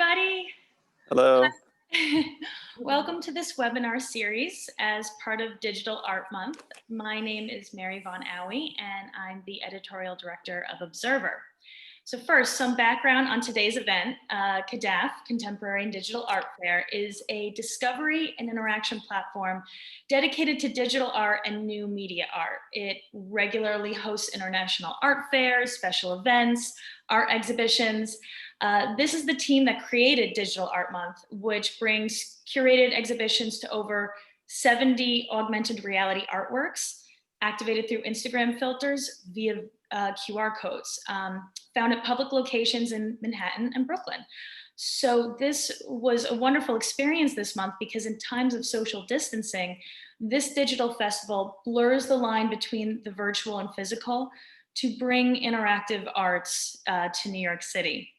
everybody. Hello. Welcome to this webinar series as part of Digital Art Month. My name is Mary Von Owie, and I'm the editorial director of Observer. So first, some background on today's event. CADAF, Contemporary and Digital Art Fair, is a discovery and interaction platform dedicated to digital art and new media art. It regularly hosts international art fairs, special events, art exhibitions. This is the team that created Digital Art Month, which brings curated exhibitions to over 70 augmented reality artworks activated through Instagram filters via QR codes, found at public locations in Manhattan and Brooklyn. So this was a wonderful experience this month because in times of social distancing, this digital festival blurs the line between the virtual and physical to bring interactive arts to New York City.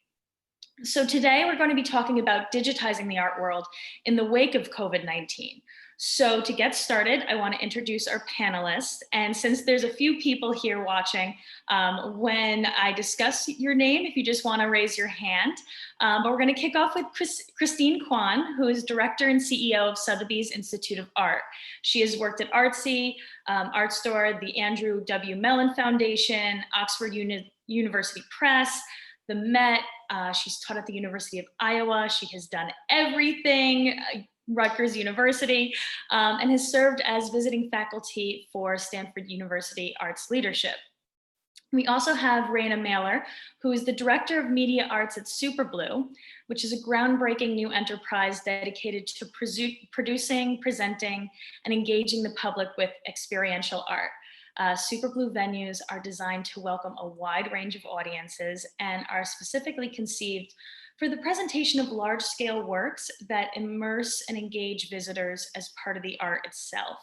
So today we're going to be talking about digitizing the art world in the wake of COVID-19. So to get started, I want to introduce our panelists. And since there's a few people here watching, when I discuss your name, if you just want to raise your hand. But we're going to kick off with Christine Kuan, who is Director and CEO of Sotheby's Institute of Art. She has worked at Artsy, Art Store, the Andrew W. Mellon Foundation, Oxford University Press, the Met. She's taught at the University of Iowa. She has done everything, Rutgers University, and has served as visiting faculty for Stanford University Arts Leadership. We also have Raina Mehler, who is the Director of Media Arts at Superblue, which is a groundbreaking new enterprise dedicated to producing, presenting, and engaging the public with experiential art. Superblue venues are designed to welcome a wide range of audiences and are specifically conceived for the presentation of large-scale works that immerse and engage visitors as part of the art itself.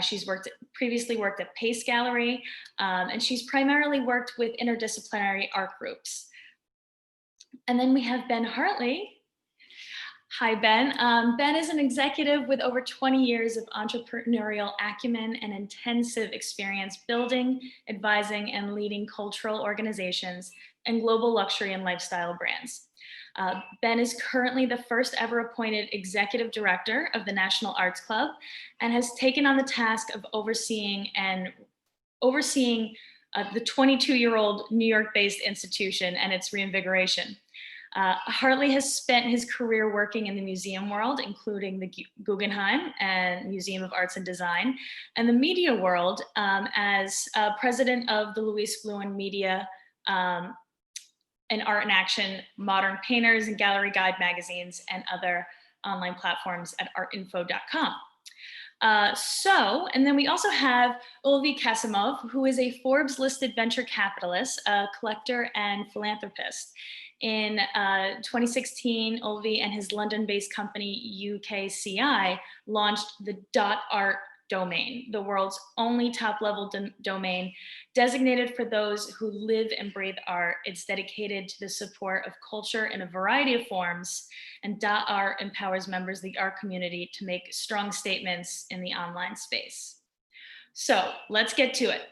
She's previously worked at Pace Gallery, and she's primarily worked with interdisciplinary art groups. And then we have Ben Hartley. Hi, Ben. Ben is an executive with over 20 years of entrepreneurial acumen and intensive experience building, advising, and leading cultural organizations and global luxury and lifestyle brands. Ben is currently the first ever appointed executive director of the National Arts Club and has taken on the task of overseeing the 22-year-old New York-based institution and its reinvigoration. Hartley has spent his career working in the museum world, including the Guggenheim and Museum of Arts and Design, and the media world as president of the Louis Bluin Media and Art in Action, Modern Painters and Gallery Guide magazines, and other online platforms at artinfo.com. And then we also have Ulvi Kasimov, who is a Forbes-listed venture capitalist, a collector, and philanthropist. In 2016, Ulvi and his London-based company UKCI launched the .art domain, the world's only top-level domain designated for those who live and breathe art. It's dedicated to the support of culture in a variety of forms, and .art empowers members of the art community to make strong statements in the online space. So let's get to it.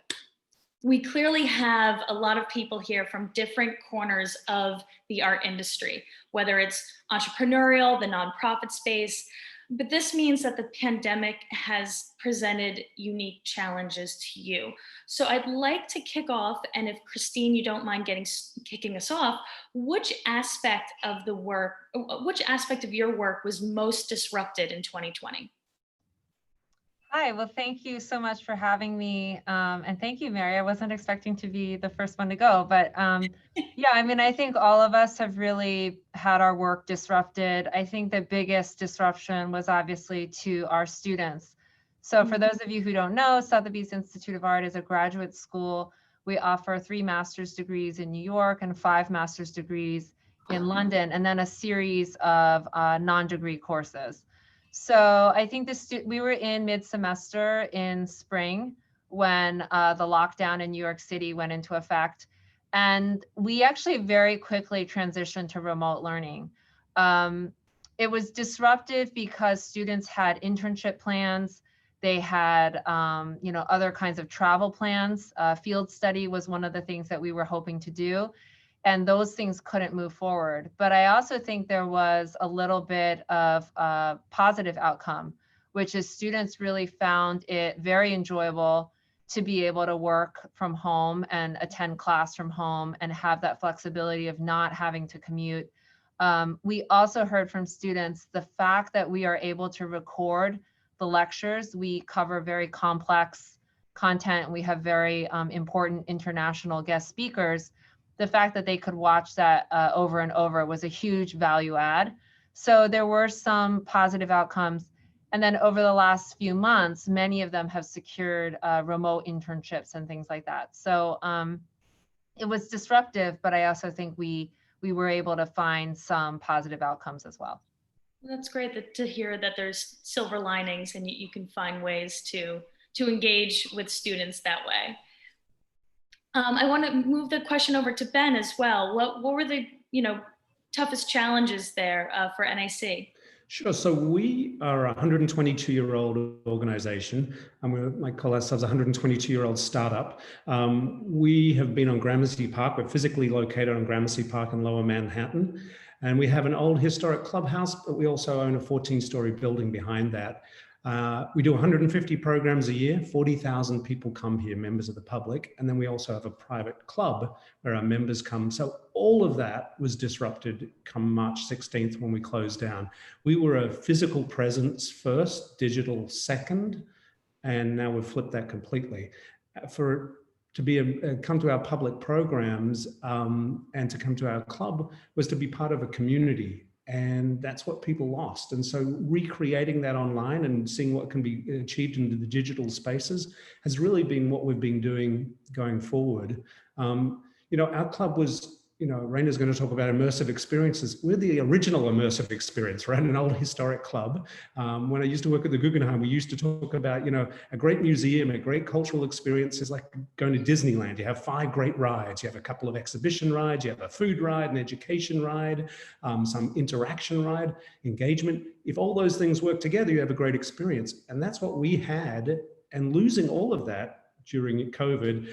We clearly have a lot of people here from different corners of the art industry, whether it's entrepreneurial, the nonprofit space, but this means that the pandemic has presented unique challenges to you. So I'd like to kick off, and if Christine, you don't mind kicking us off, which aspect of your work was most disrupted in 2020? Hi, well, thank you so much for having me. And thank you, Mary. I wasn't expecting to be the first one to go, but yeah, I mean, I think all of us have really had our work disrupted. I think the biggest disruption was obviously to our students. So for those of you who don't know, Sotheby's Institute of Art is a graduate school. We offer 3 master's degrees in New York and 5 master's degrees in London, and then a series of non-degree courses. So I think we were in mid-semester in spring when the lockdown in New York City went into effect. And we actually very quickly transitioned to remote learning. It was disruptive because students had internship plans. They had other kinds of travel plans. Field study was one of the things that we were hoping to do. and those things couldn't move forward. But I also think there was a little bit of a positive outcome, which is students really found it very enjoyable to be able to work from home and attend class from home and have that flexibility of not having to commute. We also heard from students the fact that we are able to record the lectures. We cover very complex content. We have very important international guest speakers. The fact that they could watch that over and over was a huge value add. So there were some positive outcomes. And then over the last few months, many of them have secured remote internships and things like that. So it was disruptive, but I also think we were able to find some positive outcomes as well. That's great to hear that there's silver linings and you can find ways to engage with students that way. I want to move the question over to Ben as well. What were the toughest challenges there for NAC? Sure. So we are a 122-year-old organization, and we might call ourselves a 122-year-old startup. We have been on Gramercy Park. We're physically located on Gramercy Park in Lower Manhattan, and we have an old historic clubhouse, but we also own a 14-story building behind that. We do 150 programs a year, 40,000 people come here, members of the public, and then we also have a private club where our members come. So all of that was disrupted come March 16th when we closed down. We were a physical presence first, digital second, and now we've flipped that completely. To come to our public programs and to come to our club was to be part of a community. And that's what people lost. And so recreating that online and seeing what can be achieved into the digital spaces has really been what we've been doing going forward. Our club was, Raina's going to talk about immersive experiences. We're the original immersive experience, right? An old historic club. When I used to work at the Guggenheim, we used to talk about, a great museum, a great cultural experience is like going to Disneyland. You have 5 great rides. You have a couple of exhibition rides. You have a food ride, an education ride, some interaction ride, engagement. If all those things work together, you have a great experience. And that's what we had. And losing all of that during COVID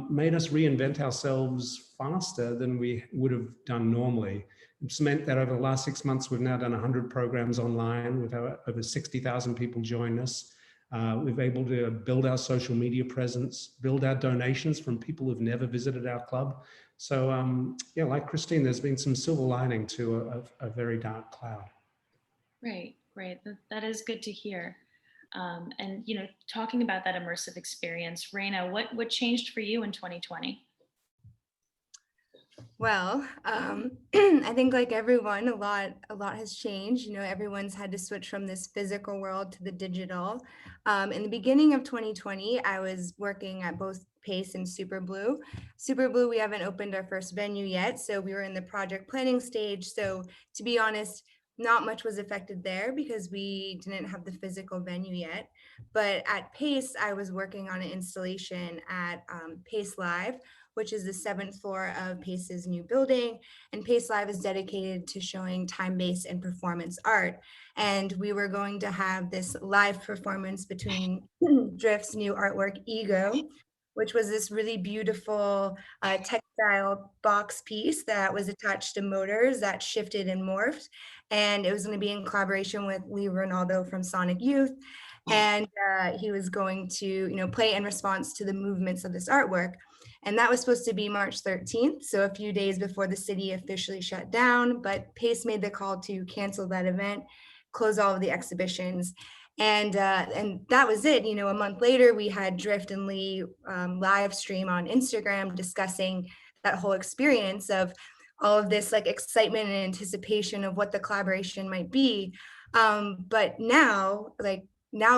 made us reinvent ourselves faster than we would have done normally. It's meant that over the last 6 months, we've now done 100 programs online. We've had over 60,000 people join us. We've been able to build our social media presence, build our donations from people who've never visited our club. So yeah, like Christine, there's been some silver lining to a very dark cloud. Great. That is good to hear. And talking about that immersive experience, Raina, what changed for you in 2020? Well, I think like everyone, a lot has changed. Everyone's had to switch from this physical world to the digital. In the beginning of 2020, I was working at both Pace and Superblue. Superblue, we haven't opened our first venue yet, so we were in the project planning stage. So to be honest, not much was affected there because we didn't have the physical venue yet. But at Pace, I was working on an installation at Pace Live, which is the 7th floor of Pace's new building. And Pace Live is dedicated to showing time-based and performance art. And we were going to have this live performance between Drift's new artwork, Ego, which was this really beautiful textile box piece that was attached to motors that shifted and morphed. And it was going to be in collaboration with Lee Ronaldo from Sonic Youth. And he was going to, play in response to the movements of this artwork. And that was supposed to be March 13th, so a few days before the city officially shut down, but Pace made the call to cancel that event, close all of the exhibitions. And that was it. A month later, we had Drift and Lee live stream on Instagram discussing that whole experience of all of this like excitement and anticipation of what the collaboration might be. But now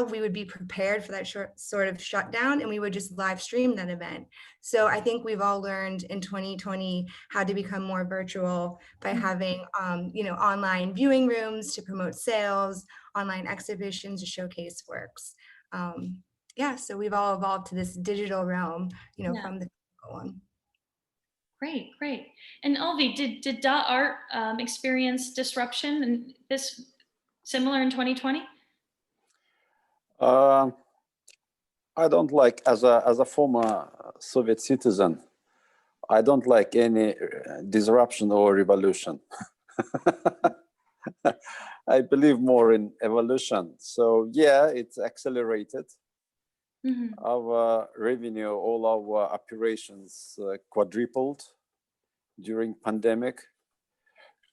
we would be prepared for that sort of shutdown and we would just live stream that event. So I think we've all learned in 2020 how to become more virtual by having, online viewing rooms to promote sales, online exhibitions to showcase works. So we've all evolved to this digital realm, from the physical one. Great. And Ulvi, did dot art experience disruption and this similar in 2020? I don't like, as a former Soviet citizen, I don't like any disruption or revolution. I believe more in evolution. So yeah, it's accelerated. Mhm. Our revenue, all our operations quadrupled during pandemic,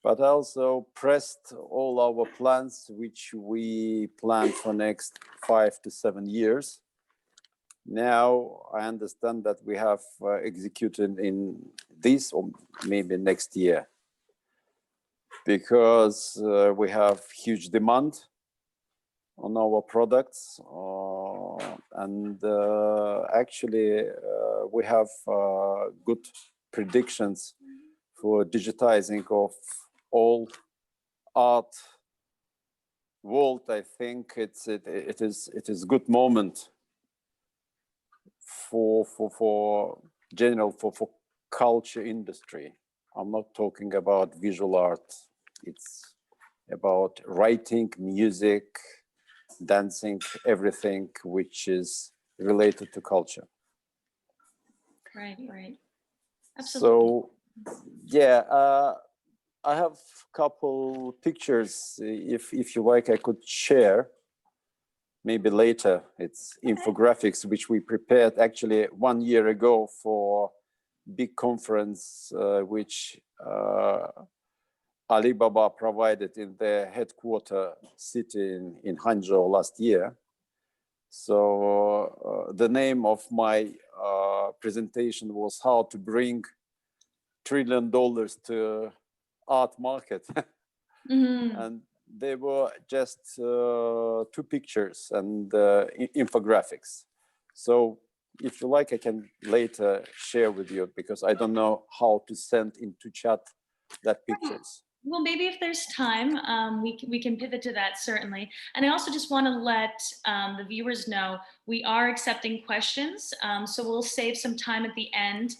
but also pressed all our plans, which we planned for next 5 to 7 years. Now I understand that we have executed in this or maybe next year, because we have huge demand on our products, and actually we have good predictions for digitizing of all art world. I think it is good moment for general for culture industry. I'm not talking about visual art. It's about writing, music, dancing, everything which is related to culture. Right, right. Absolutely. So, yeah, I have a couple pictures. If you like, I could share. Maybe later. It's infographics which we prepared actually 1 year ago for big conference which Alibaba provided in their headquarter city in Hangzhou last year. So the name of my presentation was how to bring $1 trillion to art market. Mhm. And they were just 2 pictures and infographics. So if you like, I can later share with you, because I don't know how to send into chat that pictures. Well, maybe if there's time, we can pivot to that, certainly. And I also just want to let the viewers know we are accepting questions. So we'll save some time at the end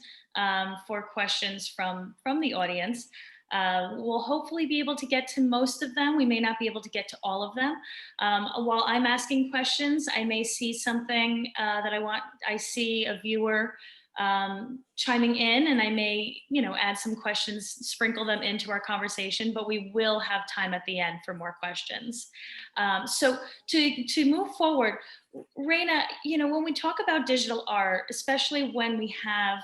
for questions from the audience. We'll hopefully be able to get to most of them. We may not be able to get to all of them. While I'm asking questions, I may see something that I see a viewer chiming in, and I may, add some questions, sprinkle them into our conversation, but we will have time at the end for more questions. So to move forward, Raina, when we talk about digital art, especially when we have,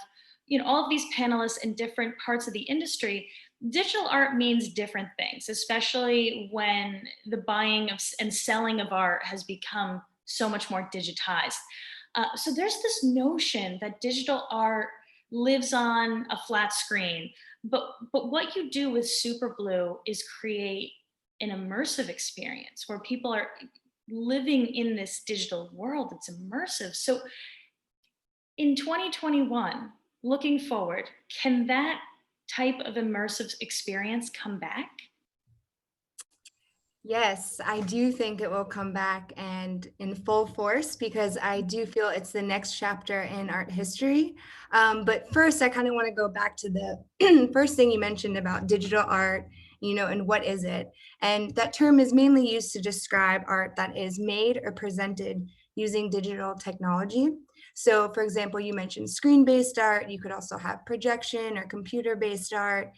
all of these panelists in different parts of the industry, digital art means different things, especially when the buying and selling of art has become so much more digitized. So there's this notion that digital art lives on a flat screen, but what you do with Superblue is create an immersive experience where people are living in this digital world. It's immersive. So in 2021, looking forward, can that type of immersive experience come back? Yes, I do think it will come back and in full force, because I do feel it's the next chapter in art history. But first, I kind of want to go back to the first thing you mentioned about digital art, and what is it? And that term is mainly used to describe art that is made or presented using digital technology. So for example, you mentioned screen-based art. You could also have projection or computer-based art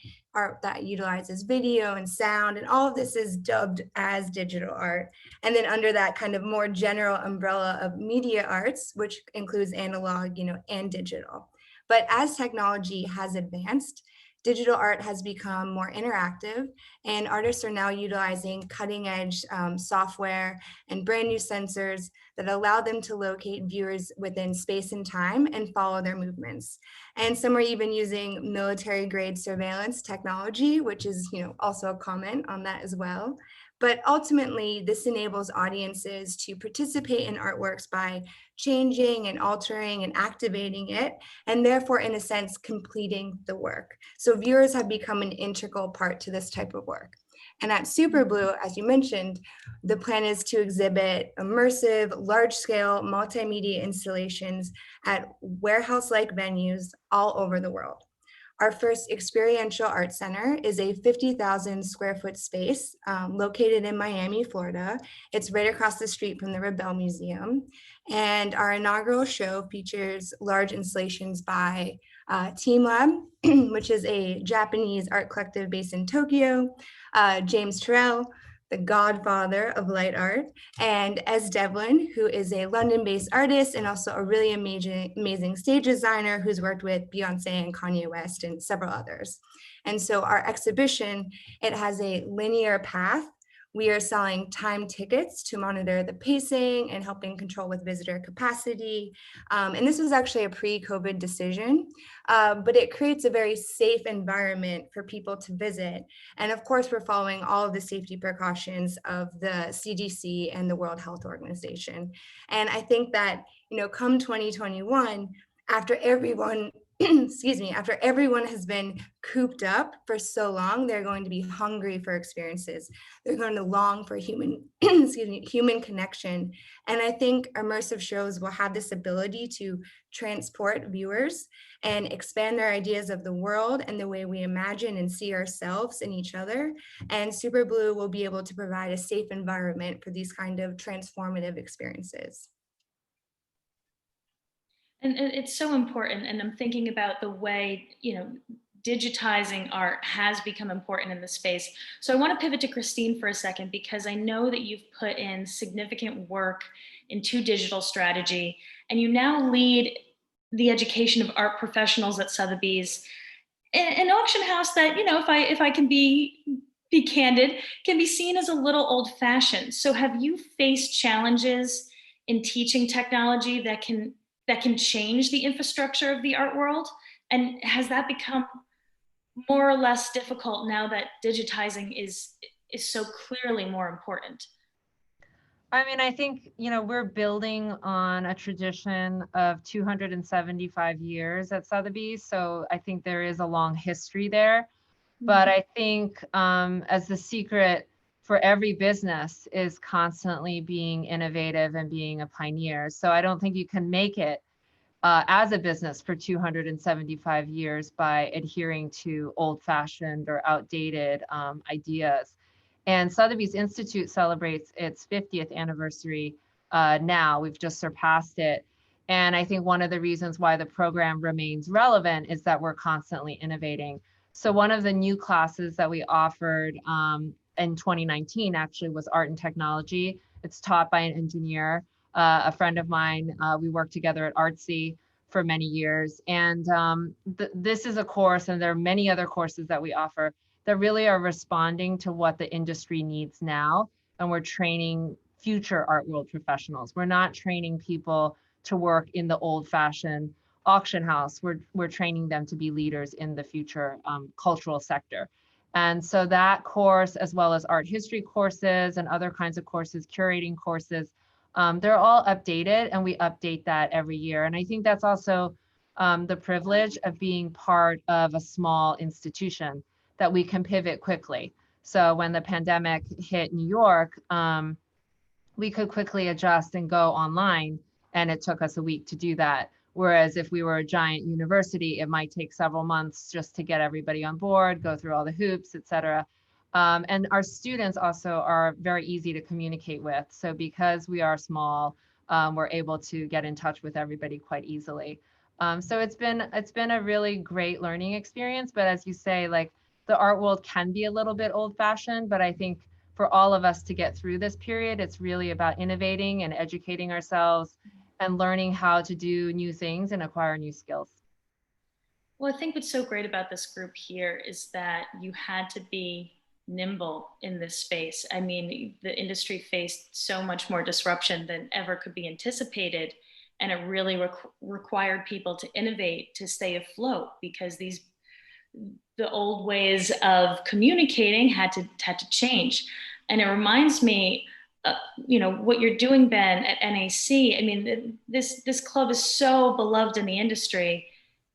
that utilizes video and sound, and all of this is dubbed as digital art. And then under that kind of more general umbrella of media arts, which includes analog, and digital. But as technology has advanced, digital art has become more interactive, and artists are now utilizing cutting edge software and brand new sensors that allow them to locate viewers within space and time and follow their movements. And some are even using military grade surveillance technology, which is also a comment on that as well. But ultimately, this enables audiences to participate in artworks by changing and altering and activating it, and therefore, in a sense, completing the work. So viewers have become an integral part to this type of work. And at Superblue, as you mentioned, the plan is to exhibit immersive, large-scale multimedia installations at warehouse-like venues all over the world. Our first Experiential Art Center is a 50,000 square foot space located in Miami, Florida. It's right across the street from the Rebel Museum. And our inaugural show features large installations by Team Lab, which is a Japanese art collective based in Tokyo, James Turrell, the godfather of light art, and Ez Devlin, who is a London-based artist and also a really amazing stage designer who's worked with Beyonce and Kanye West and several others. And so our exhibition, it has a linear path. We are selling time tickets to monitor the pacing and helping control with visitor capacity. And this was actually a pre-COVID decision, but it creates a very safe environment for people to visit. And of course, we're following all of the safety precautions of the CDC and the World Health Organization. And I think that, come 2021, after everyone after everyone has been cooped up for so long, they're going to be hungry for experiences. They're going to long for human, human connection. And I think immersive shows will have this ability to transport viewers and expand their ideas of the world and the way we imagine and see ourselves and each other. And Superblue will be able to provide a safe environment for these kind of transformative experiences. And it's so important. And I'm thinking about the way, digitizing art has become important in the space. So I want to pivot to Christine for a second, because I know that you've put in significant work into digital strategy, and you now lead the education of art professionals at Sotheby's, an auction house that, if I can be candid, can be seen as a little old-fashioned. So have you faced challenges in teaching technology that can change the infrastructure of the art world? And has that become more or less difficult now that digitizing is so clearly more important? I mean, I think, we're building on a tradition of 275 years at Sotheby's. So I think there is a long history there. But I think as the secret for every business is constantly being innovative and being a pioneer. So I don't think you can make it as a business for 275 years by adhering to old-fashioned or outdated ideas. And Sotheby's Institute celebrates its 50th anniversary now. We've just surpassed it. And I think one of the reasons why the program remains relevant is that we're constantly innovating. So one of the new classes that we offered in 2019 actually was art and technology. It's taught by an engineer, a friend of mine. We worked together at Artsy for many years. And this is a course, and there are many other courses that we offer that really are responding to what the industry needs now. And we're training future art world professionals. We're not training people to work in the old-fashioned auction house. We're training them to be leaders in the future cultural sector. And so that course, as well as art history courses and other kinds of courses, curating courses, they're all updated, and we update that every year. And I think that's also the privilege of being part of a small institution, that we can pivot quickly. So when the pandemic hit New York, we could quickly adjust and go online, and it took us a week to do that. Whereas if we were a giant university, it might take several months just to get everybody on board, go through all the hoops, et cetera. And our students also are very easy to communicate with. So because we are small, we're able to get in touch with everybody quite easily. So it's been a really great learning experience. But as you say, like, the art world can be a little bit old-fashioned, but I think for all of us to get through this period, it's really about innovating and educating ourselves and learning how to do new things and acquire new skills. Well, I think what's so great about this group here is that you had to be nimble in this space. I mean, the industry faced so much more disruption than ever could be anticipated. And it really required people to innovate to stay afloat, because the old ways of communicating had to change. And it reminds me, what you're doing, Ben, at NAC. I mean, this club is so beloved in the industry,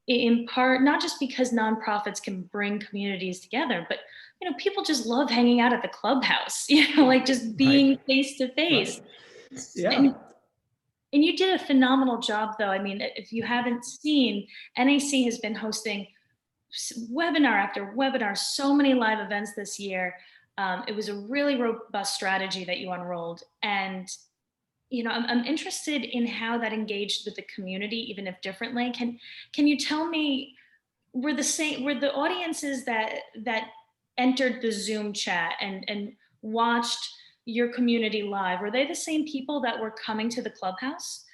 in part, not just because nonprofits can bring communities together, but, people just love hanging out at the clubhouse, like just being face to face. Yeah. And you did a phenomenal job, though. I mean, if you haven't seen, NAC has been hosting webinar after webinar, so many live events this year. It was a really robust strategy that you unrolled. And, I'm interested in how that engaged with the community, even if differently. Can you tell me were the audiences that entered the Zoom chat and watched your community live, were they the same people that were coming to the clubhouse?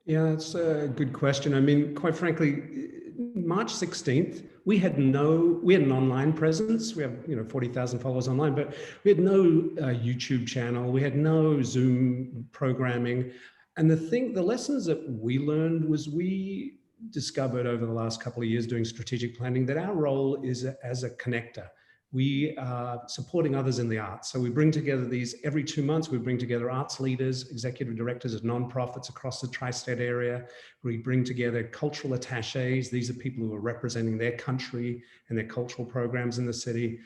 Yeah, that's a good question. I mean, quite frankly, March 16th, we had an online presence. We have, 40,000 followers online, but we had no YouTube channel. We had no Zoom programming. And the lessons that we learned was we discovered over the last couple of years doing strategic planning that our role is as a connector. We are supporting others in the arts. So we bring together every 2 months, we bring together arts leaders, executive directors of nonprofits across the tri-state area. We bring together cultural attaches. These are people who are representing their country and their cultural programs in the city.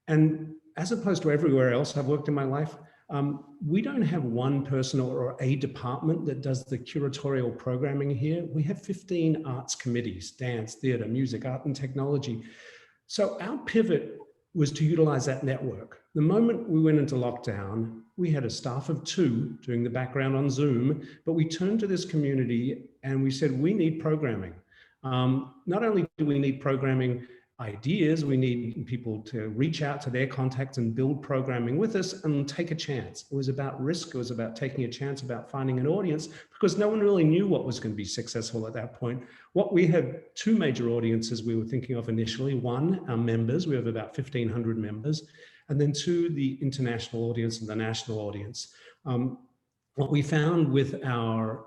And as opposed to everywhere else I've worked in my life, we don't have one person or a department that does the curatorial programming here. We have 15 arts committees: dance, theater, music, art, and technology. So our pivot was to utilize that network. The moment we went into lockdown, we had a staff of 2 doing the background on Zoom, but we turned to this community and we said, we need programming. Not only do we need programming ideas, we need people to reach out to their contacts and build programming with us and take a chance. It was about risk. It was about taking a chance, about finding an audience, because no one really knew what was going to be successful at that point. We had 2 major audiences we were thinking of initially. One, our members. We have about 1,500 members. And then 2, the international audience and the national audience. What we found with our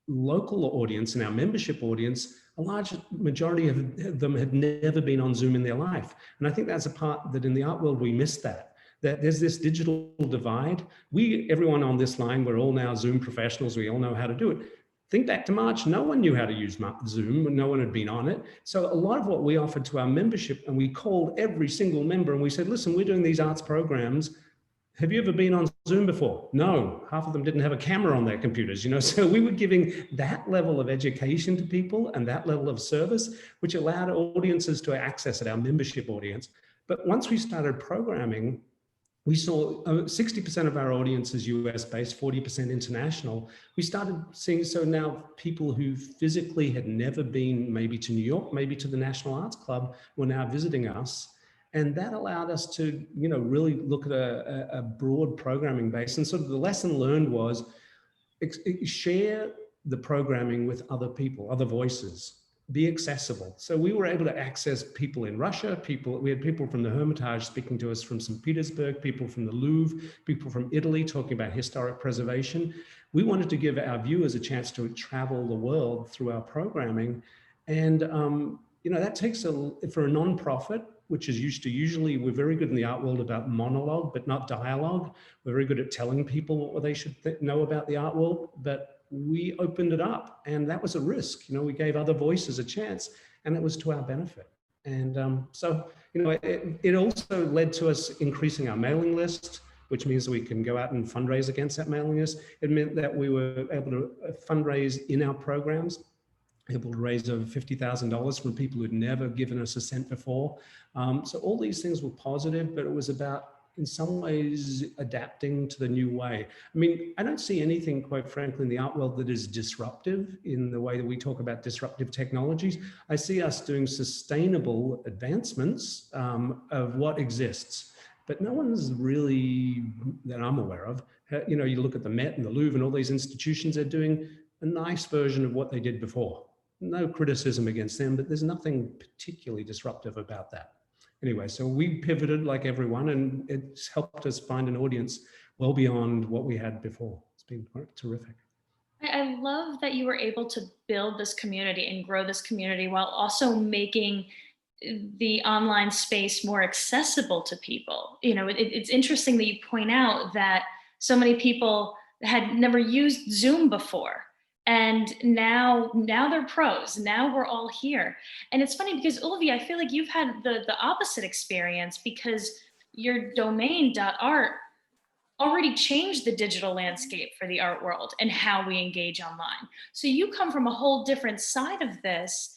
local audience and our membership audience, a large majority of them had never been on Zoom in their life. And I think that's a part that in the art world, we missed that there's this digital divide. Everyone on this line, we're all now Zoom professionals. We all know how to do it. Think back to March, no one knew how to use Zoom, no one had been on it. So a lot of what we offered to our membership, and we called every single member and we said, listen, we're doing these arts programs. Have you ever been on Zoom before? No, half of them didn't have a camera on their computers, so we were giving that level of education to people and that level of service, which allowed audiences to access it, our membership audience. But once we started programming, we saw 60% of our audience is US-based, 40% international. We started seeing, so now people who physically had never been maybe to New York, maybe to the National Arts Club, were now visiting us. And that allowed us to, really look at a broad programming base. And sort of the lesson learned was share the programming with other people, other voices. Be accessible. So we were able to access people in Russia, we had people from the Hermitage speaking to us from St. Petersburg, people from the Louvre, people from Italy talking about historic preservation. We wanted to give our viewers a chance to travel the world through our programming. And, that takes for a nonprofit, which is usually we're very good in the art world about monologue, but not dialogue. We're very good at telling people what they should know about the art world, but we opened it up, and that was a risk. We gave other voices a chance, and it was to our benefit. And so, it also led to us increasing our mailing list, which means that we can go out and fundraise against that mailing list. It meant that we were able to fundraise in our programs, able to raise over $50,000 from people who'd never given us a cent before. So all these things were positive, but it was about, in some ways, adapting to the new way. I mean, I don't see anything, quite frankly, in the art world that is disruptive in the way that we talk about disruptive technologies. I see us doing sustainable advancements of what exists, but no one's really, that I'm aware of, you look at the Met and the Louvre and all these institutions, they're doing a nice version of what they did before. No criticism against them, but there's nothing particularly disruptive about that. Anyway, so we pivoted like everyone, and it's helped us find an audience well beyond what we had before. It's been terrific. I love that you were able to build this community and grow this community while also making the online space more accessible to people. It's interesting that you point out that so many people had never used Zoom before. And now they're pros. Now we're all here. And it's funny because Ulvi, I feel like you've had the opposite experience, because your domain .art already changed the digital landscape for the art world and how we engage online. So you come from a whole different side of this.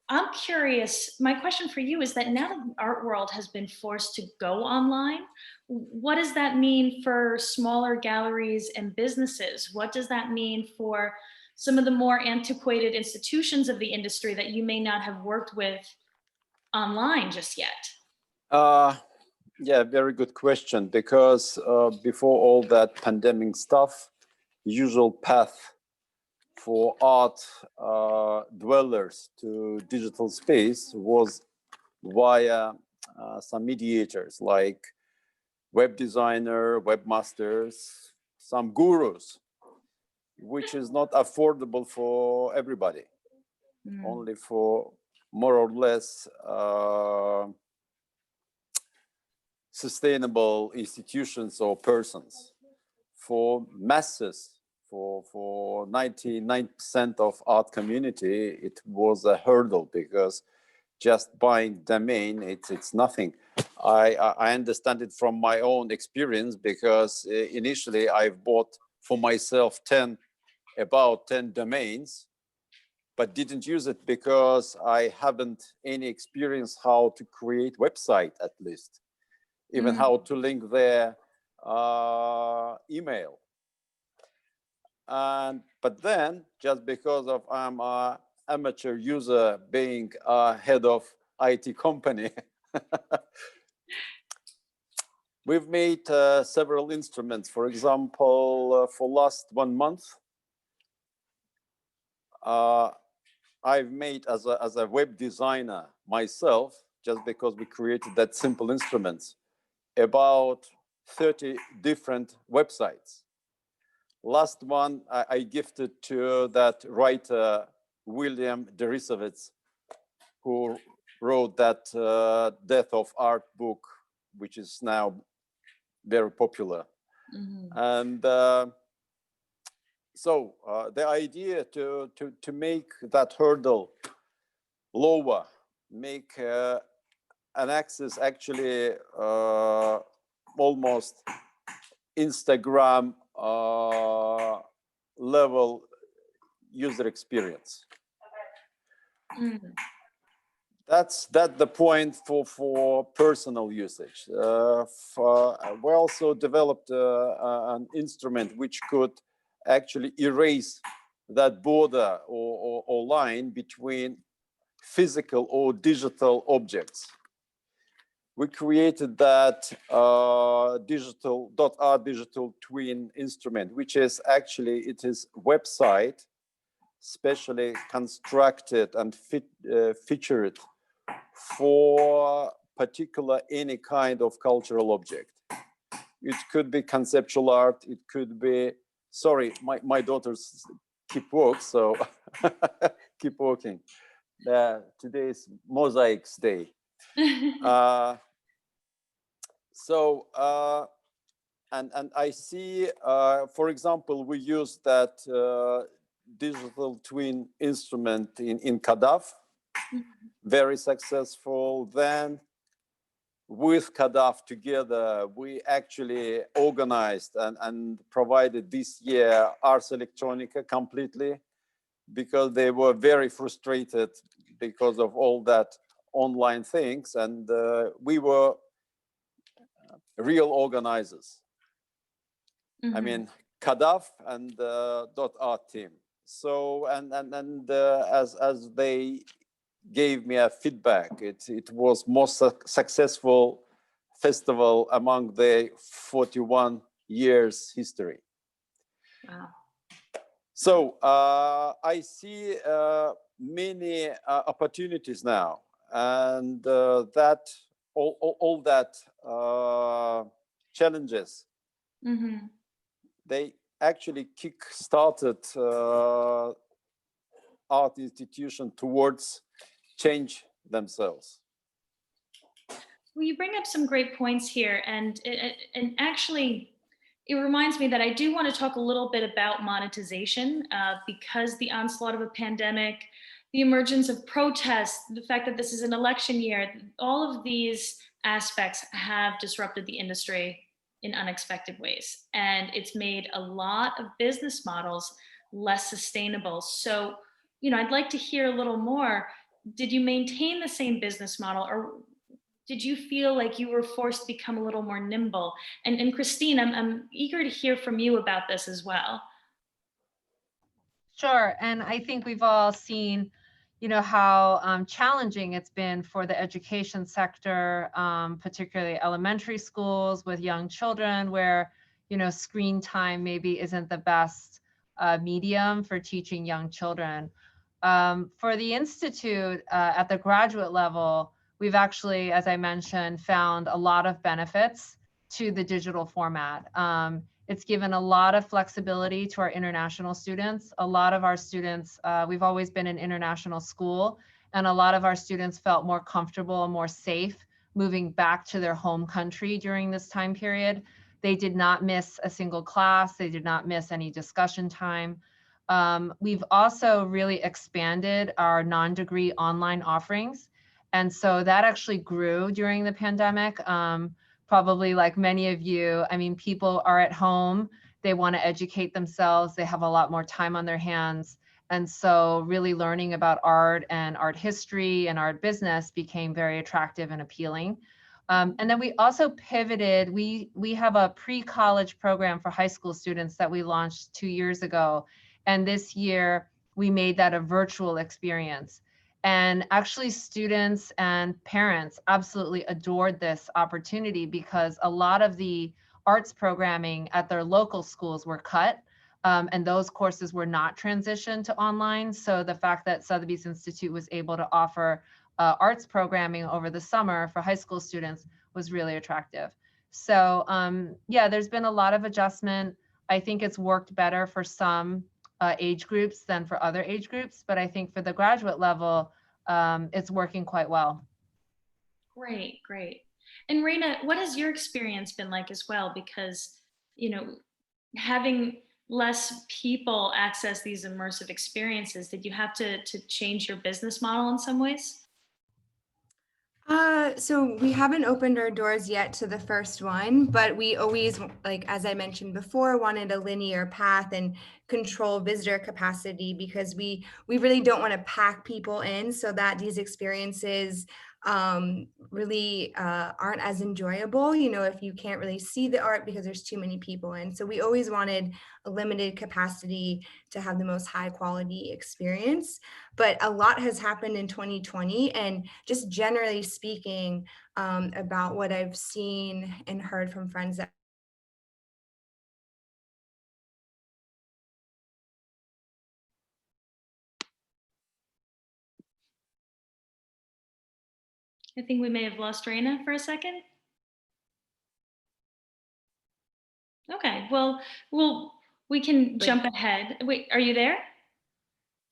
I'm curious, my question for you is that now that the art world has been forced to go online, what does that mean for smaller galleries and businesses? What does that mean for some of the more antiquated institutions of the industry that you may not have worked with online just yet? Yeah, very good question, because before all that pandemic stuff, usual path for art dwellers to digital space was via some mediators like web designer, webmasters, some gurus, which is not affordable for everybody, only for more or less sustainable institutions or persons. For masses, for 99% of art community, it was a hurdle, because just buying domain, it's nothing. I understand it from my own experience, because initially I've bought for myself about 10 domains, but didn't use it because I haven't any experience how to create website, at least, even how to link their email. But then, just because of I'm an amateur user, being head of IT company, we've made several instruments. For example, for last 1 month, I've made as a web designer myself, just because we created that simple instruments, about 30 different websites. Last one I gifted to that writer, William Deresiewicz, who wrote that Death of Art book, which is now very popular. And so the idea to make that hurdle lower, make an access actually almost Instagram level user experience. That's the point for personal usage. We also developed an instrument which could actually erase that border or line between physical or digital objects. We created that digital twin instrument, which is actually, it is website specially constructed and featured for particular any kind of cultural object. It could be conceptual art, it could be, sorry, my daughters keep walk, so keep walking. Today is Mosaics Day. And I see, for example, we use that digital twin instrument in Kadaf, very successful. Then with Kadaf together, we actually organized and provided this year Ars Electronica completely, because they were very frustrated because of all that online things, and we were real organizers. I mean, Kadaf and .art team. So and as they gave me a feedback, it was most successful festival among the 41 years history. Wow. So I see many opportunities now, and that all that challenges, they actually kick-started art institution towards change themselves. Well, you bring up some great points here, and actually, it reminds me that I do want to talk a little bit about monetization, because the onslaught of a pandemic, the emergence of protests, the fact that this is an election year, all of these aspects have disrupted the industry in unexpected ways. And it's made a lot of business models less sustainable. So, I'd like to hear a little more. Did you maintain the same business model, or did you feel like you were forced to become a little more nimble? And Christine, I'm eager to hear from you about this as well. Sure, and I think we've all seen, you know, how challenging it's been for the education sector, particularly elementary schools with young children, where, you know, screen time maybe isn't the best medium for teaching young children. For the Institute at the graduate level, we've actually, as I mentioned, found a lot of benefits to the digital format. It's given a lot of flexibility to our international students. A lot of our students, we've always been an international school, and a lot of our students felt more comfortable and more safe moving back to their home country during this time period. They did not miss a single class. They did not miss any discussion time. We've also really expanded our non-degree online offerings. And so that actually grew during the pandemic. Probably like many of you, I mean, people are at home, they want to educate themselves, they have a lot more time on their hands. And so really learning about art and art history and art business became very attractive and appealing. And then we also pivoted, we have a pre-college program for high school students that we launched 2 years ago. And this year we made that a virtual experience. And actually students and parents absolutely adored this opportunity because a lot of the arts programming at their local schools were cut, and those courses were not transitioned to online. So the fact that Sotheby's Institute was able to offer arts programming over the summer for high school students was really attractive. So yeah, there's been a lot of adjustment. I think it's worked better for some age groups than for other age groups, but I think for the graduate level, it's working quite well. Great, great. And Raina, what has your experience been like as well? Because, you know, having less people access these immersive experiences, did you have to change your business model in some ways? So we haven't opened our doors yet to the first one, but we always, like, as I mentioned before, wanted a linear path and control visitor capacity because we really don't want to pack people in so that these experiences really aren't as enjoyable, you know, if you can't really see the art because there's too many people in. So we always wanted a limited capacity to have the most high quality experience. But a lot has happened in 2020, and just generally speaking about what I've seen and heard from friends that I think we may have lost Raina for a second. Okay, well, we can jump ahead. Wait, are you there?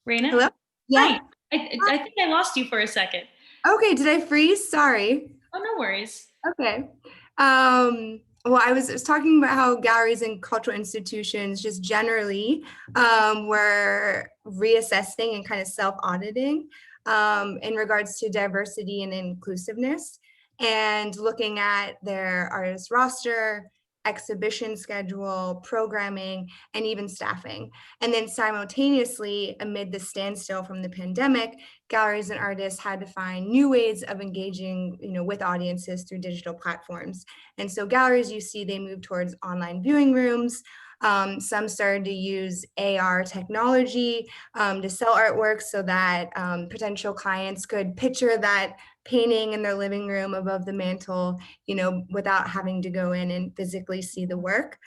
Raina? Hello? Yeah. Hi. I think I lost you for a second. Okay, did I freeze? Sorry. Oh, no worries. Okay. Well, I was talking about how galleries and cultural institutions just generally were reassessing and kind of self-auditing in regards to diversity and inclusiveness, and looking at their artist roster, exhibition schedule, programming, and even staffing. And then simultaneously, amid the standstill from the pandemic, galleries and artists had to find new ways of engaging, you know, with audiences through digital platforms. And so galleries, you see, they move towards online viewing rooms. Some started to use AR technology to sell artwork so that potential clients could picture that painting in their living room above the mantle, you know, without having to go in and physically see the work.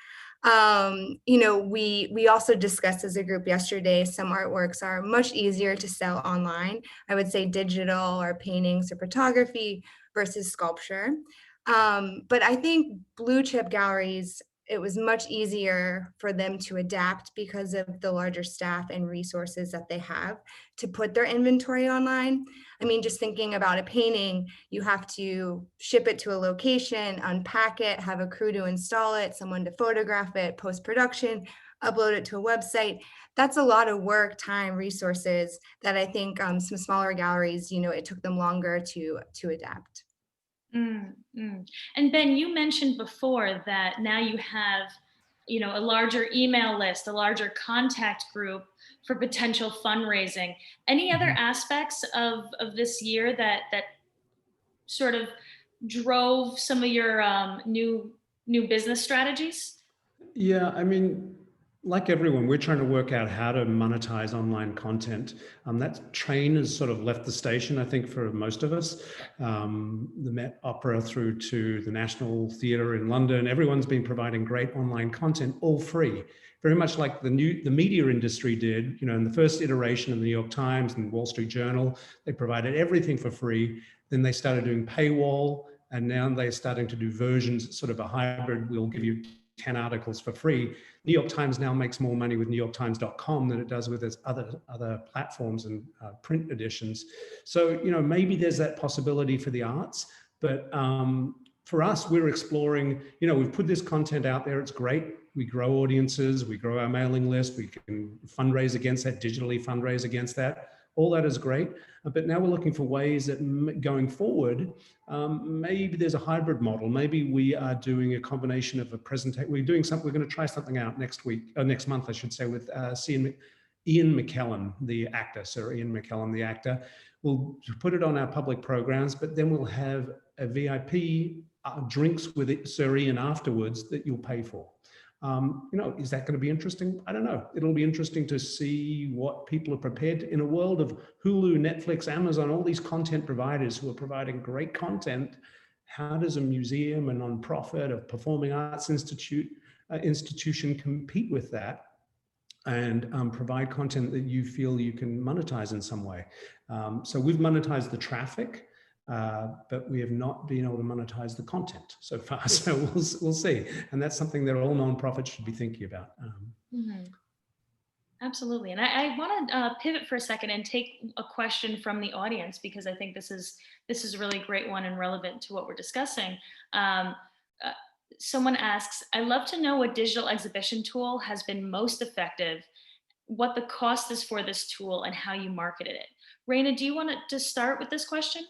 You know, we also discussed as a group yesterday, some artworks are much easier to sell online. I would say digital or paintings or photography versus sculpture. But I think blue chip galleries, it was much easier for them to adapt because of the larger staff and resources that they have to put their inventory online. I mean, just thinking about a painting, you have to ship it to a location, unpack it, have a crew to install it, someone to photograph it, post-production, upload it to a website. That's a lot of work, time, resources that I think some smaller galleries, you know, it took them longer to adapt. And Ben, you mentioned before that now you have, you know, a larger email list, a larger contact group for potential fundraising. Any other aspects of this year that sort of drove some of your new business strategies? Yeah, I mean, like everyone, we're trying to work out how to monetize online content. That train has sort of left the station, I think, for most of us. The Met Opera through to the National Theatre in London, everyone's been providing great online content, all free. Very much like the media industry did, in the first iteration of the New York Times and Wall Street Journal, they provided everything for free. Then they started doing paywall, and now they're starting to do versions, sort of a hybrid. We'll give you 10 articles for free. New York Times now makes more money with NewYorkTimes.com than it does with its other platforms and print editions. So, maybe there's that possibility for the arts, but for us, we're exploring, we've put this content out there. It's great. We grow audiences, we grow our mailing list, we can fundraise against that, digitally fundraise against that. All that is great. But now we're looking for ways that going forward, maybe there's a hybrid model. Maybe we are doing a combination of a presentation. We're going to try something out next month, I should say, with Ian McKellen, the actor, Sir Ian McKellen, the actor. We'll put it on our public programs, but then we'll have a VIP drinks with Sir Ian afterwards that you'll pay for. Is that going to be interesting? I don't know. It'll be interesting to see what people are prepared to, in a world of Hulu, Netflix, Amazon, all these content providers who are providing great content. How does a museum, a nonprofit, a performing arts institution compete with that and provide content that you feel you can monetize in some way? So we've monetized the traffic. But we have not been able to monetize the content so far. So we'll see. And that's something that all nonprofits should be thinking about. Absolutely. And I want to pivot for a second and take a question from the audience, because I think this is a really great one and relevant to what we're discussing. Someone asks, I'd love to know what digital exhibition tool has been most effective, what the cost is for this tool, and how you marketed it. Raina, do you want to start with this question?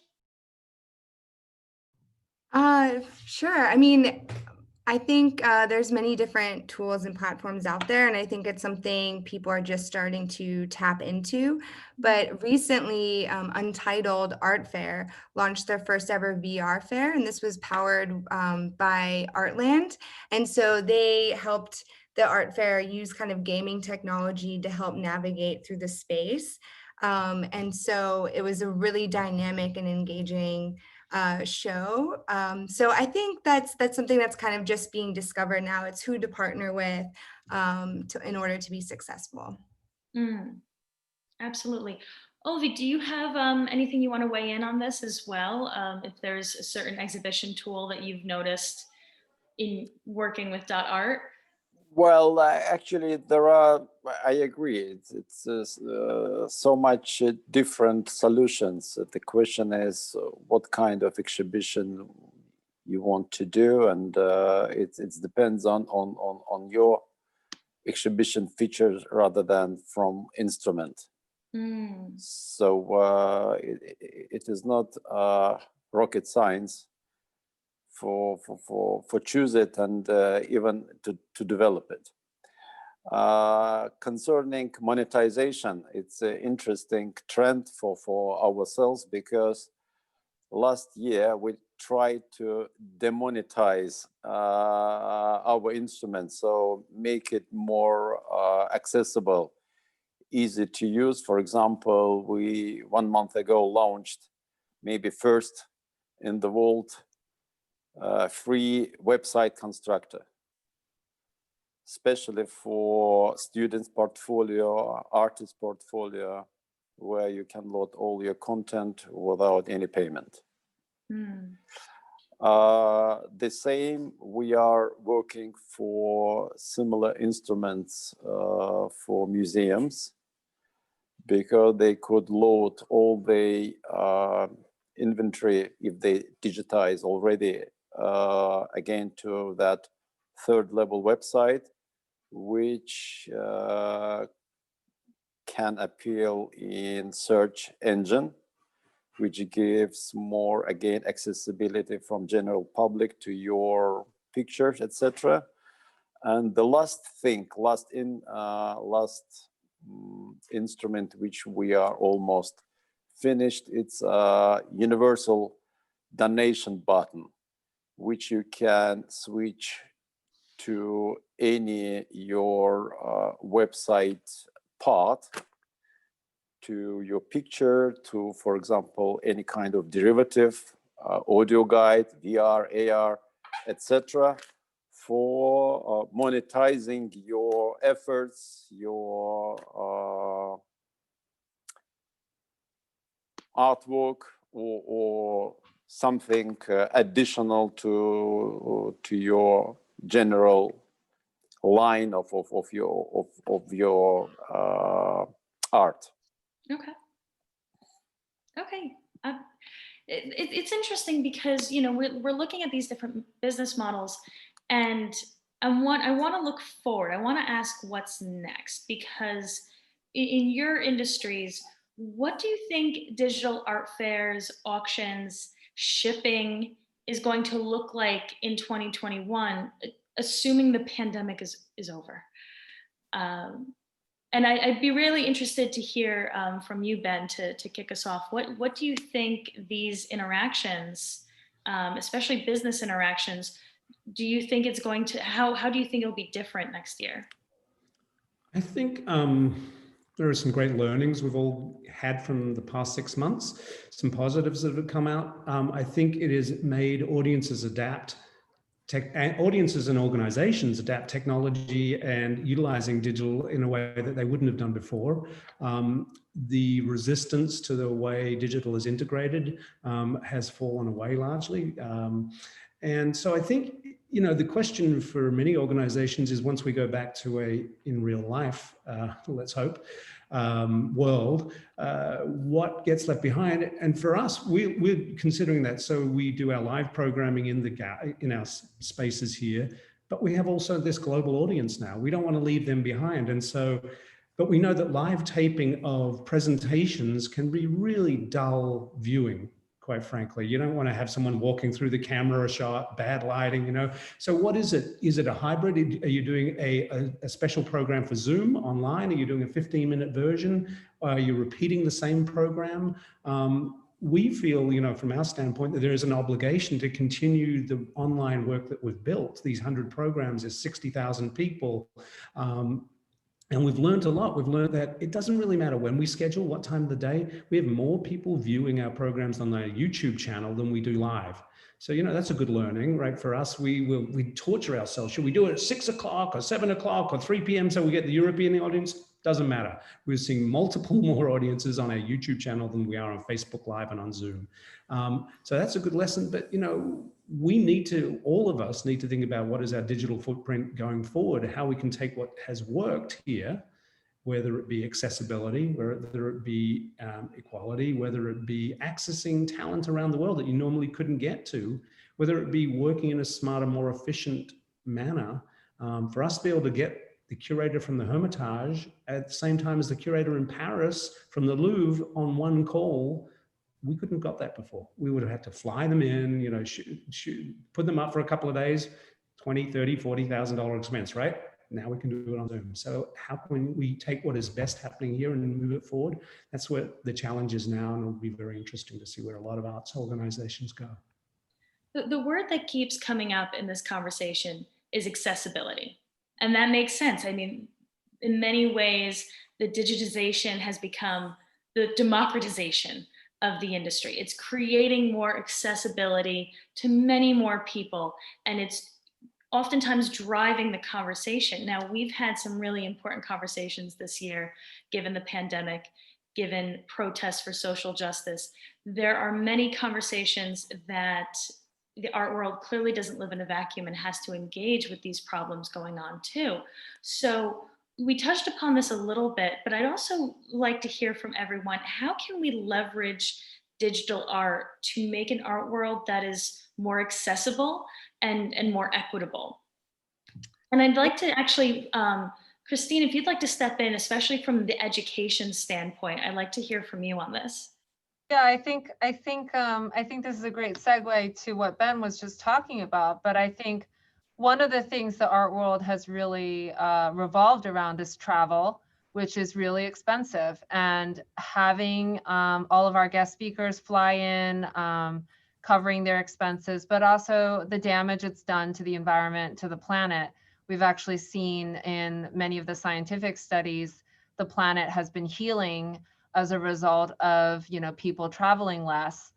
Sure. I mean, I think there's many different tools and platforms out there, and I think it's something people are just starting to tap into. But recently, Untitled Art Fair launched their first ever VR fair, and this was powered by Artland. And so they helped the art fair use kind of gaming technology to help navigate through the space. And so it was a really dynamic and engaging show. So I think that's something that's kind of just being discovered now. It's who to partner with in order to be successful. Absolutely. Ulvi, do you have anything you want to weigh in on this as well? If there's a certain exhibition tool that you've noticed in working with .art? Well, actually, there are. I agree. It's so much different solutions. The question is what kind of exhibition you want to do, and it depends on your exhibition features rather than from instrument. So it is not rocket science for choose it and even to develop it. Concerning monetization, it's an interesting trend for ourselves, because last year we tried to demonetize our instruments, so make it more accessible, easy to use. For example, we 1 month ago launched, maybe first in the world, free website constructor, especially for students' portfolio, artist portfolio, where you can load all your content without any payment. The same, we are working for similar instruments for museums, because they could load all the inventory if they digitize already again to that third level website, which can appeal in search engine, which gives more, again, accessibility from general public to your pictures, etc. And the last instrument which we are almost finished, it's a universal donation button, which you can switch to any your website part, to your picture, to, for example, any kind of derivative, audio guide, VR, AR, etc., for monetizing your efforts, your artwork, or something additional to your general line of your art. Okay. Okay. It's interesting because, you know, we're looking at these different business models, and I want to look forward. I want to ask what's next, because in your industries, what do you think digital art fairs, auctions, shipping is going to look like in 2021, assuming the pandemic is over? And I'd be really interested to hear from you, Ben, to kick us off. What do you think these interactions, especially business interactions, do you think it's going to, how do you think it'll be different next year? I think there are some great learnings we've all had from the past 6 months, some positives that have come out. I think it has made audiences adapt. Audiences and organizations adapt technology and utilizing digital in a way that they wouldn't have done before. The resistance to the way digital is integrated has fallen away largely. And so I think, you know, the question for many organizations is, once we go back to in real life, let's hope, world, what gets left behind? And for us, we're considering that. So we do our live programming in our spaces here, but we have also this global audience now. We don't want to leave them behind. And so, but we know that live taping of presentations can be really dull viewing, quite frankly. You don't want to have someone walking through the camera shot, bad lighting, you know. So what is it? Is it a hybrid? Are you doing a special program for Zoom online? Are you doing a 15-minute version? Are you repeating the same program? We feel, you know, from our standpoint, that there is an obligation to continue the online work that we've built. These 100 programs is 60,000 people. And we've learned a lot. We've learned that it doesn't really matter when we schedule, what time of the day. We have more people viewing our programs on our YouTube channel than we do live. So, you know, that's a good learning, right? For us, we torture ourselves. Should we do it at 6 o'clock or 7 o'clock or 3 p.m. so we get the European audience? Doesn't matter. We're seeing multiple more audiences on our YouTube channel than we are on Facebook Live and on Zoom. So that's a good lesson. But, you know, all of us need to think about what is our digital footprint going forward, how we can take what has worked here, whether it be accessibility, whether it be equality, whether it be accessing talent around the world that you normally couldn't get to, whether it be working in a smarter, more efficient manner, for us to be able to get the curator from the Hermitage at the same time as the curator in Paris from the Louvre on one call. We couldn't have got that before. We would have had to fly them in, you know, put them up for a couple of days, $20,000, $30,000, $40,000 expense, right? Now we can do it on Zoom. So how can we take what is best happening here and move it forward? That's what the challenge is now, and it'll be very interesting to see where a lot of arts organizations go. The word that keeps coming up in this conversation is accessibility. And that makes sense. I mean, in many ways, the digitization has become the democratization of the industry. It's creating more accessibility to many more people, and it's oftentimes driving the conversation. Now, we've had some really important conversations this year, given the pandemic, given protests for social justice. There are many conversations that the art world clearly doesn't live in a vacuum and has to engage with these problems going on too. So we touched upon this a little bit, but I'd also like to hear from everyone, how can we leverage digital art to make an art world that is more accessible and more equitable? And I'd like to actually, Christine, if you'd like to step in, especially from the education standpoint, I'd like to hear from you on this. Yeah, I think this is a great segue to what Ben was just talking about. But I think one of the things the art world has really revolved around is travel, which is really expensive. And having all of our guest speakers fly in, covering their expenses, but also the damage it's done to the environment, to the planet. we've actually seen in many of the scientific studies, the planet has been healing as a result of, people traveling less.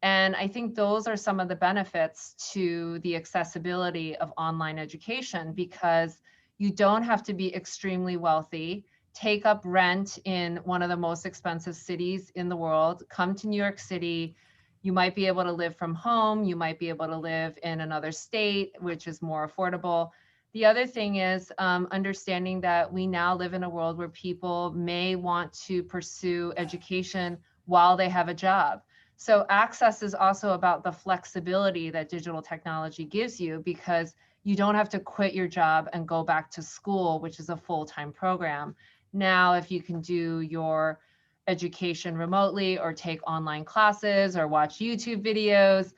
And I think those are some of the benefits to the accessibility of online education, because you don't have to be extremely wealthy, take up rent in one of the most expensive cities in the world, come to New York City. You might be able to live from home. You might be able to live in another state, which is more affordable. The other thing is understanding that we now live in a world where people may want to pursue education while they have a job. So access is also about the flexibility that digital technology gives you, because you don't have to quit your job and go back to school, which is a full-time program. Now, if you can do your education remotely or take online classes or watch YouTube videos,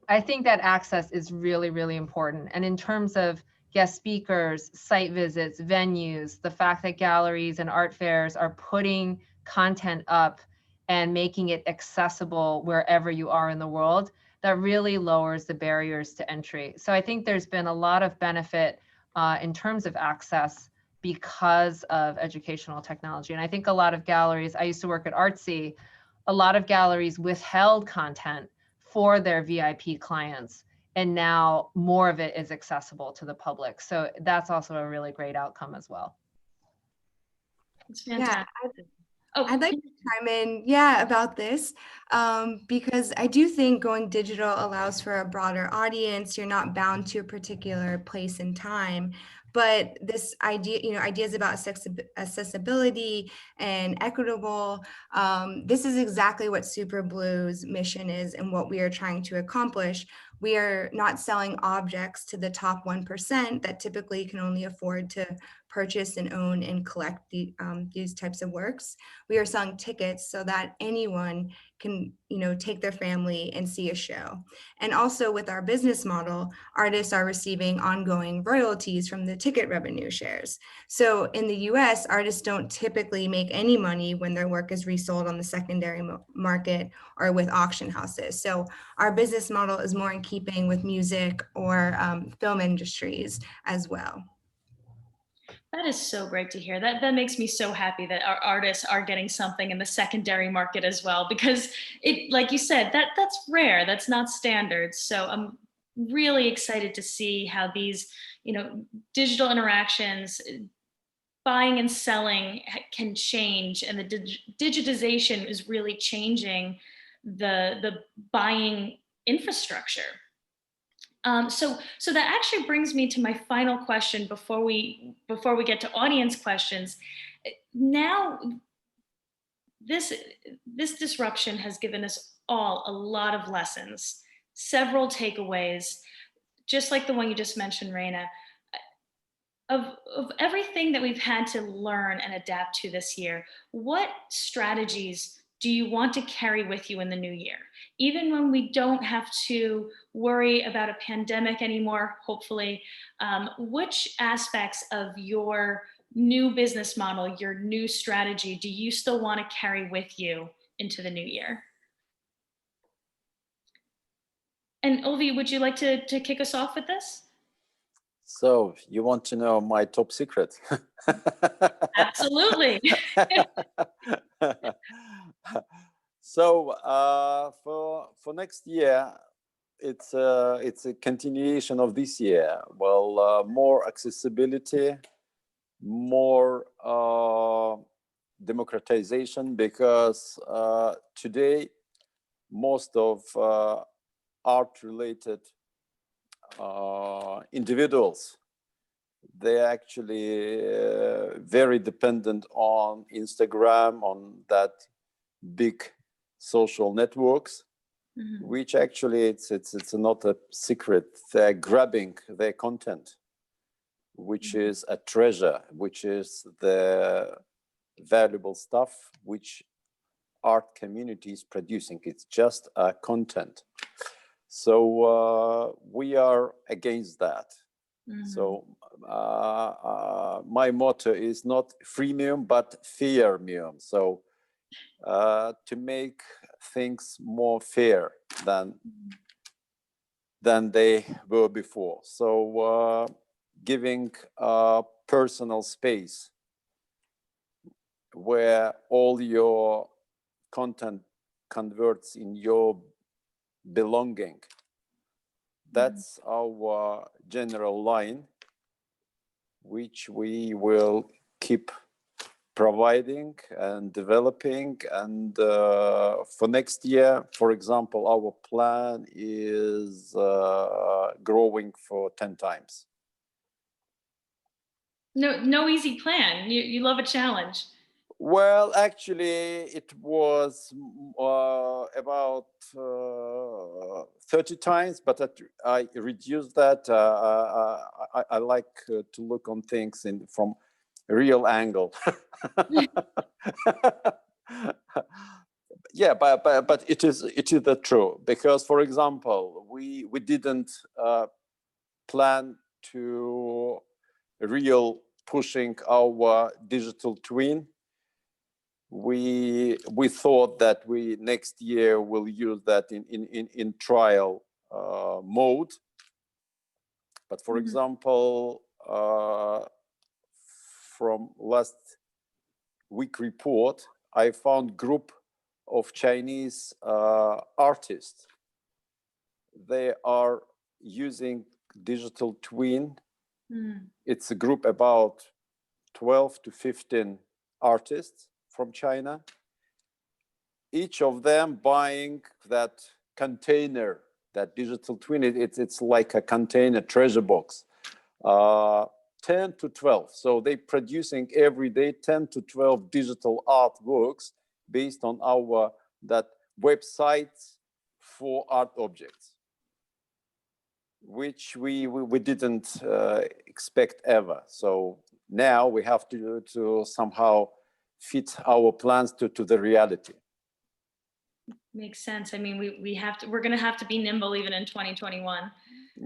I think that access is really, really important. And in terms of guest speakers, site visits, venues, the fact that galleries and art fairs are putting content up and making it accessible wherever you are in the world, that really lowers the barriers to entry. So I think there's been a lot of benefit in terms of access because of educational technology. And I think a lot of galleries, I used to work at Artsy, a lot of galleries withheld content for their VIP clients, and now more of it is accessible to the public. So that's also a really great outcome as well. It's fantastic. I'd like to chime in, about this, because I do think going digital allows for a broader audience. You're not bound to a particular place and time. But this idea, ideas about accessibility and equitable, this is exactly what Superblue's mission is and what we are trying to accomplish. We are not selling objects to the top 1% that typically can only afford to purchase and own and collect these types of works. We are selling tickets so that anyone can, take their family and see a show. And also with our business model, artists are receiving ongoing royalties from the ticket revenue shares. So in the US, artists don't typically make any money when their work is resold on the secondary market or with auction houses. So our business model is more in keeping with music or film industries as well. That is so great to hear. That makes me so happy that our artists are getting something in the secondary market as well, because it, like you said, that's rare. That's not standard. So I'm really excited to see how these, digital interactions, buying and selling can change, and the digitization is really changing the buying infrastructure. So that actually brings me to my final question before we get to audience questions. Now, this disruption has given us all a lot of lessons, several takeaways, just like the one you just mentioned, Raina, of everything that we've had to learn and adapt to this year. What strategies do you want to carry with you in the new year? Even when we don't have to worry about a pandemic anymore, hopefully, which aspects of your new business model, your new strategy, do you still want to carry with you into the new year? And Ulvi, would you like to kick us off with this? So you want to know my top secret? Absolutely. So for next year, it's a continuation of this year. Well, more accessibility, more democratization, because today most of art-related individuals, they're actually very dependent on Instagram, on that big social networks, which actually it's not a secret. They're grabbing their content, which is a treasure, which is the valuable stuff which art community is producing. It's just content. So we are against that. So my motto is not freemium, but fairmium. So to make things more fair than they were before. So giving personal space where all your content converts in your belonging. That's our general line, which we will keep providing and developing. And for next year, for example, our plan is growing for 10 times. No easy plan. You love a challenge. Well, actually, it was about 30 times, but I reduced that. I like to look on things from a real angle. Yeah, but it is the true, because, for example, we didn't plan to real pushing our digital twin. We thought that we next year will use that in trial mode. But for example, from last week report, I found group of Chinese artists. They are using digital twin. It's a group about 12 to 15 artists from China, each of them buying that container, that digital twin. It's like a container treasure box, 10 to 12. So they're producing every day 10 to 12 digital artworks based on our that websites for art objects, which we didn't expect ever. So now we have to somehow fit our plans to the reality. Makes sense. I mean, we're going to have to be nimble even in 2021.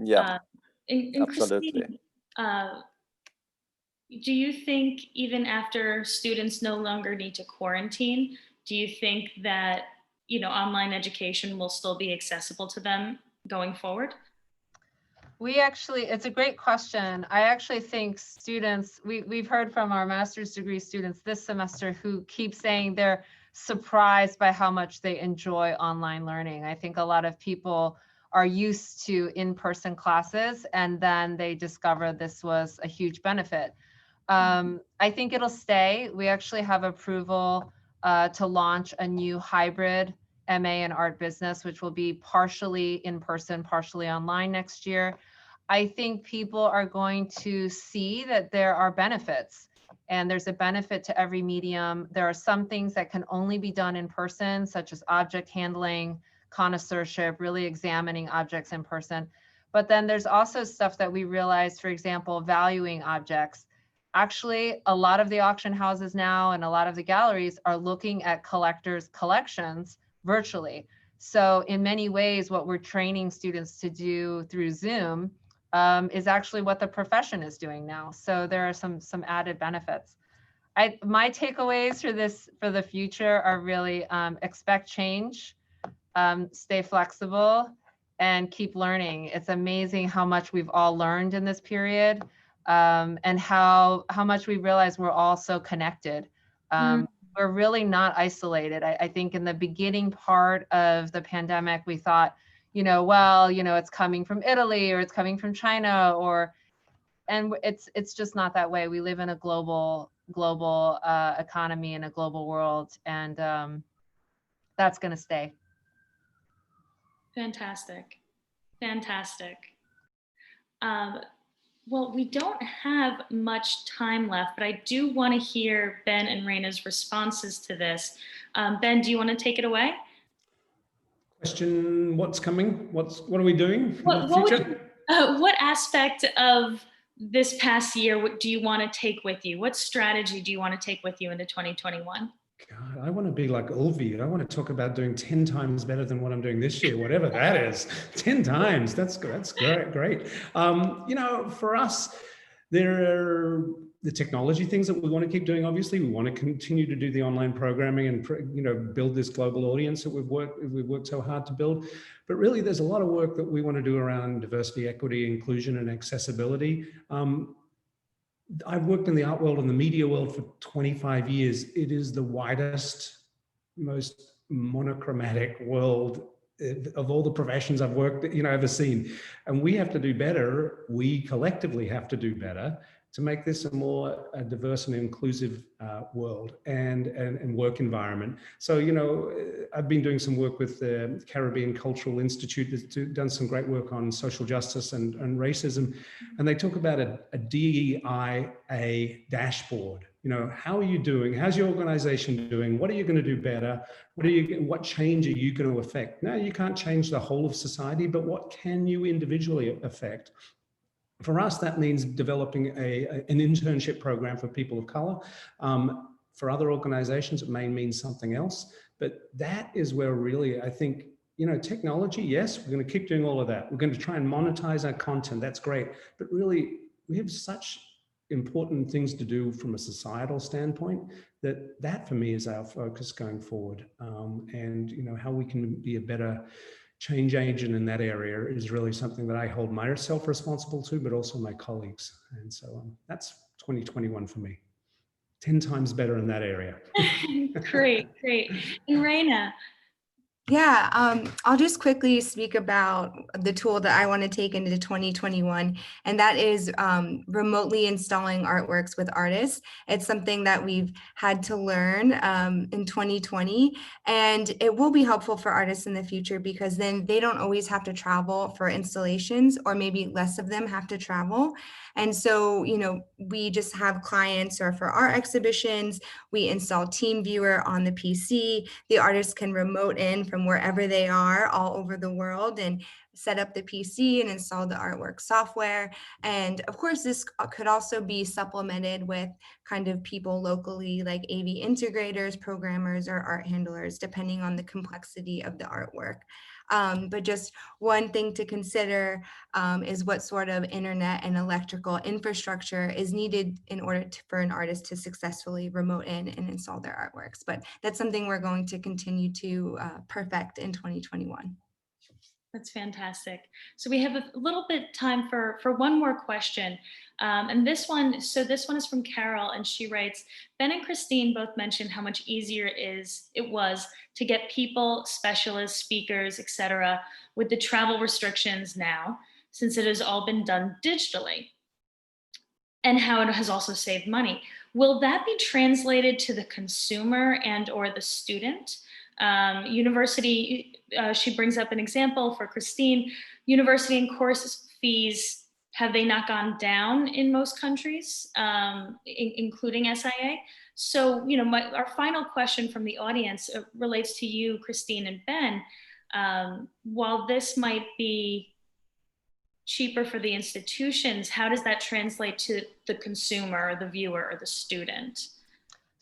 Yeah, and absolutely. Christine, do you think even after students no longer need to quarantine, do you think that, online education will still be accessible to them going forward? It's a great question. I actually think students, we've heard from our master's degree students this semester who keep saying they're surprised by how much they enjoy online learning. I think a lot of people are used to in-person classes, and then they discover this was a huge benefit. I think it'll stay. We actually have approval to launch a new hybrid MA in art business, which will be partially in person, partially online next year. I think people are going to see that there are benefits, and there's a benefit to every medium. There are some things that can only be done in person, such as object handling, connoisseurship, really examining objects in person. But then there's also stuff that we realized, for example, valuing objects. Actually, a lot of the auction houses now and a lot of the galleries are looking at collectors' collections virtually. So in many ways, what we're training students to do through Zoom is actually what the profession is doing now. So there are some added benefits. My takeaways for the future are really expect change, stay flexible, and keep learning. It's amazing how much we've all learned in this period, and how much we realize we're all so connected. We're really not isolated. I think in the beginning part of the pandemic, we thought, it's coming from Italy or it's coming from China, and it's just not that way. We live in a global economy in a global world, and that's going to stay. Fantastic. Well, we don't have much time left, but I do want to hear Ben and Raina's responses to this. Ben, do you want to take it away? Question, what's coming? What are we doing in the future? What aspect of this past year do you want to take with you? What strategy do you want to take with you into 2021? God, I want to be like Ulvi. I want to talk about doing 10 times better than what I'm doing this year, whatever that is. 10 times. That's great. For us, There are the technology things that we want to keep doing. Obviously, we want to continue to do the online programming and, you know, build this global audience that we've worked so hard to build. But really, there's a lot of work that we want to do around diversity, equity, inclusion, and accessibility. I've worked in the art world and the media world for 25 years. It is the widest, most monochromatic world of all the professions I've worked, ever seen. And we have to do better. We collectively have to do better to make this a more diverse and inclusive world and work environment. So, I've been doing some work with the Caribbean Cultural Institute that's done some great work on social justice and racism. And they talk about a DEIA dashboard. How are you doing? How's your organization doing? What are you going to do better? What change are you going to affect? Now, you can't change the whole of society, but what can you individually affect? For us, that means developing an internship program for people of color. For other organizations, it may mean something else, but that is where really, I think, technology, yes, we're going to keep doing all of that. We're going to try and monetize our content. That's great. But really, we have such important things to do from a societal standpoint that for me is our focus going forward. And how we can be a better change agent in that area is really something that I hold myself responsible to, but also my colleagues. And so that's 2021 for me. 10 times better in that area. Great. And Raina. Yeah, I'll just quickly speak about the tool that I want to take into 2021, and that is remotely installing artworks with artists. It's something that we've had to learn in 2020, and it will be helpful for artists in the future because then they don't always have to travel for installations, or maybe less of them have to travel. And so, we just have clients, or for our exhibitions, we install TeamViewer on the PC. The artists can remote in from wherever they are all over the world and set up the PC and install the artwork software. And of course, this could also be supplemented with kind of people locally, like AV integrators, programmers, or art handlers, depending on the complexity of the artwork. But just one thing to consider is what sort of internet and electrical infrastructure is needed in order for an artist to successfully remote in and install their artworks. But that's something we're going to continue to perfect in 2021. That's fantastic. So we have a little bit time for one more question. And this one is from Carol, and she writes, Ben and Christine both mentioned how much easier it was to get people, specialists, speakers, etc., with the travel restrictions now, since it has all been done digitally, and how it has also saved money. Will that be translated to the consumer and or the student? University, she brings up an example for Christine. University and course fees, have they not gone down in most countries, including SIA? So, our final question from the audience relates to you, Christine and Ben. While this might be cheaper for the institutions, how does that translate to the consumer, or the viewer, or the student?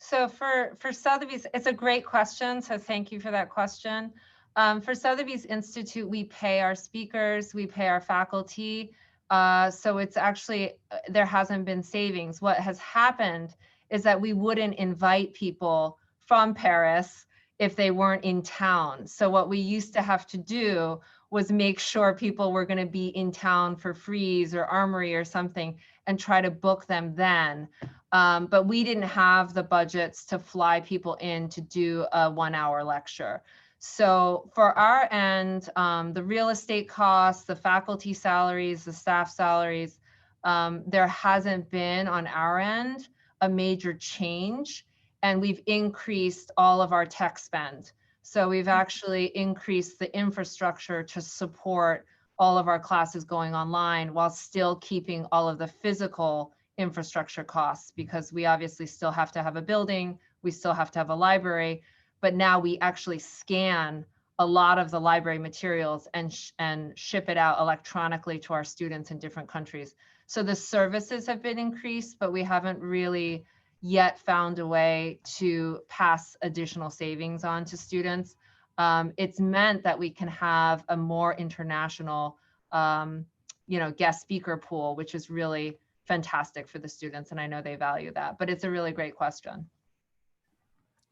So for Sotheby's, it's a great question. So thank you for that question. For Sotheby's Institute, we pay our speakers, we pay our faculty. So it's actually, there hasn't been savings. What has happened is that we wouldn't invite people from Paris if they weren't in town. So what we used to have to do was make sure people were going to be in town for Frieze or Armory or something and try to book them then. But we didn't have the budgets to fly people in to do a 1-hour lecture. So for our end, the real estate costs, the faculty salaries, the staff salaries, there hasn't been on our end a major change, and we've increased all of our tech spend. So we've actually increased the infrastructure to support all of our classes going online while still keeping all of the physical infrastructure costs, because we obviously still have to have a building, we still have to have a library, but now we actually scan a lot of the library materials and ship it out electronically to our students in different countries. So the services have been increased, but we haven't really yet found a way to pass additional savings on to students. It's meant that we can have a more international, guest speaker pool, which is really fantastic for the students, and I know they value that, but it's a really great question.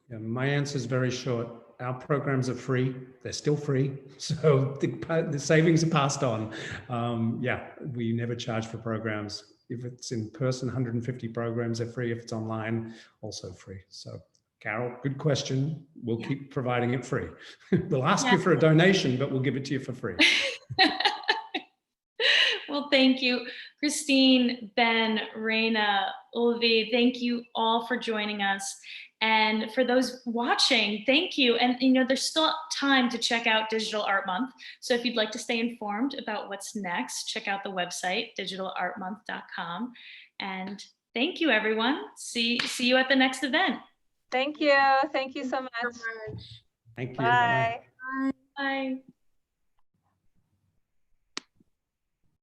Yeah, my answer is very short. Our programs are free. They're still free. So the savings are passed on. Yeah, we never charge for programs. If it's in person, 150 programs are free. If it's online, also free. So Carol, good question. We'll keep providing it free. We'll ask you for a donation, but we'll give it to you for free. Well, thank you, Christine, Ben, Raina, Ulvi. Thank you all for joining us. And for those watching, thank you. And there's still time to check out Digital Art Month. So if you'd like to stay informed about what's next, check out the website, digitalartmonth.com. And thank you, everyone. See you at the next event. Thank you. Thank you so much. Thank you. Bye. Bye.